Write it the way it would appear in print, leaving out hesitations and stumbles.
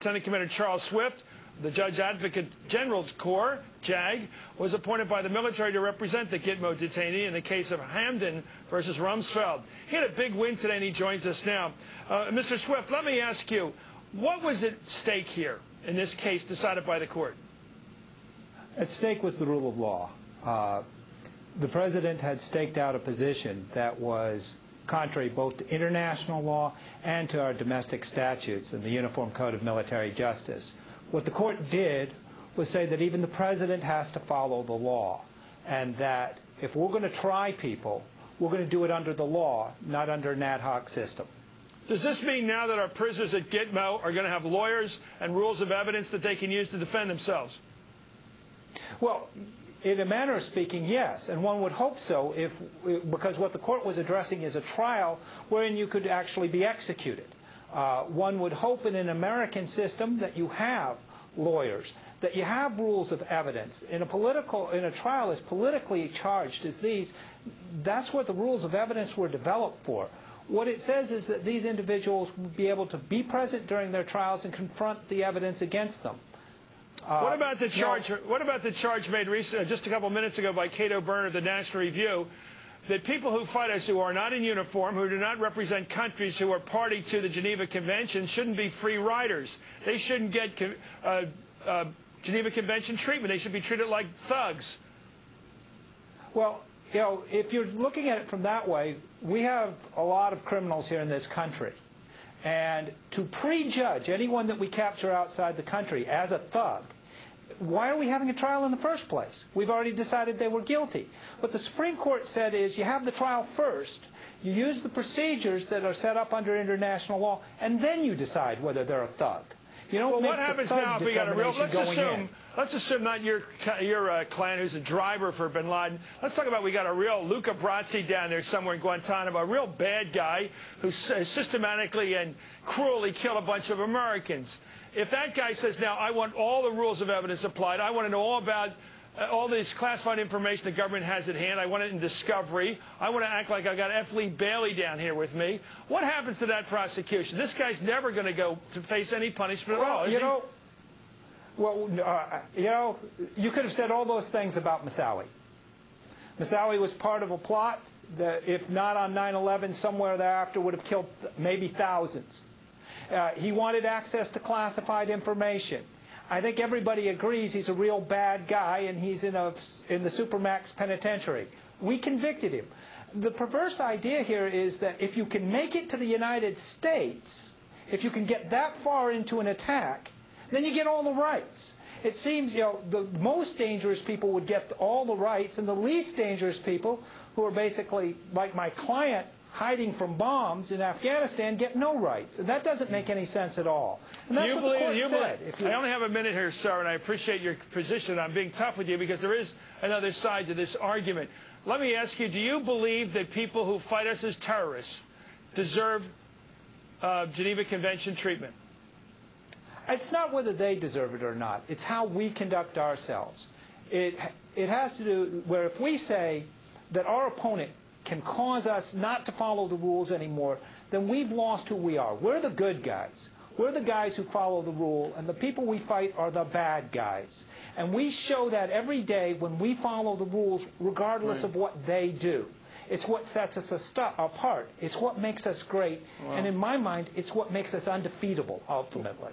Lieutenant Commander Charles Swift, the Judge Advocate General's Corps, JAG, was appointed by the military to represent the Gitmo detainee in the case of Hamdan versus Rumsfeld. He had a big win today, and he joins us now. Mr. Swift, let me ask you, what was at stake here in this case decided by the court? At stake was the rule of law. The president had staked out a position that was contrary both to international law and to our domestic statutes and the Uniform Code of Military Justice. What the court did was say that even the president has to follow the law, and that if we're going to try people, we're going to do it under the law, not under an ad hoc system. Does this mean now that our prisoners at Gitmo are going to have lawyers and rules of evidence that they can use to defend themselves? Well, in a manner of speaking, yes, and one would hope so, because what the court was addressing is a trial wherein you could actually be executed. One would hope in an American system that you have lawyers, that you have rules of evidence. In a trial as politically charged as these, that's what the rules of evidence were developed for. What it says is that these individuals will be able to be present during their trials and confront the evidence against them. What about the charge? What about the charge made recently, just a couple minutes ago, by Cato Byrne of the National Review, that people who fight us who are not in uniform, who do not represent countries who are party to the Geneva Convention, shouldn't be free riders? They shouldn't get Geneva Convention treatment. They should be treated like thugs. Well, you know, if you're looking at it from that way, we have a lot of criminals here in this country. And to prejudge anyone that we capture outside the country as a thug, why are we having a trial in the first place? We've already decided they were guilty. What the Supreme Court said is you have the trial first, you use the procedures that are set up under international law, and then you decide whether they're a thug. You don't make what happens the thug now if we got a real, determination let's assume not your client who's a driver for bin Laden. Let's talk about we got a real Luca Brasi down there somewhere in Guantanamo, a real bad guy who systematically and cruelly killed a bunch of Americans. If that guy says, now I want all the rules of evidence applied, I want to know all about all this classified information the government has at hand, I want it in discovery, I want to act like I got F. Lee Bailey down here with me, what happens to that prosecution? This guy's never going to go to face any punishment at all, is he? You could have said all those things about Moussaoui. Moussaoui was part of a plot that, if not on 9/11, somewhere thereafter would have killed maybe thousands. He wanted access to classified information. I think everybody agrees he's a real bad guy, and he's in the Supermax penitentiary. We convicted him. The perverse idea here is that if you can make it to the United States, if you can get that far into an attack, then you get all the rights. It seems, you know, the most dangerous people would get all the rights, and the least dangerous people, who are basically like my client, hiding from bombs in Afghanistan, get no rights. And that doesn't make any sense at all. And that's what the court said. I only have a minute here, sir, and I appreciate your position. I'm being tough with you because there is another side to this argument. Let me ask you, do you believe that people who fight us as terrorists deserve Geneva Convention treatment? It's not whether they deserve it or not. It's how we conduct ourselves. It has to do where if we say that our opponent can cause us not to follow the rules anymore, then we've lost who we are. We're the good guys. We're the guys who follow the rule, and the people we fight are the bad guys. And we show that every day when we follow the rules, regardless of what they do. It's what sets us apart. It's what makes us great. Wow. And in my mind, it's what makes us undefeatable, ultimately.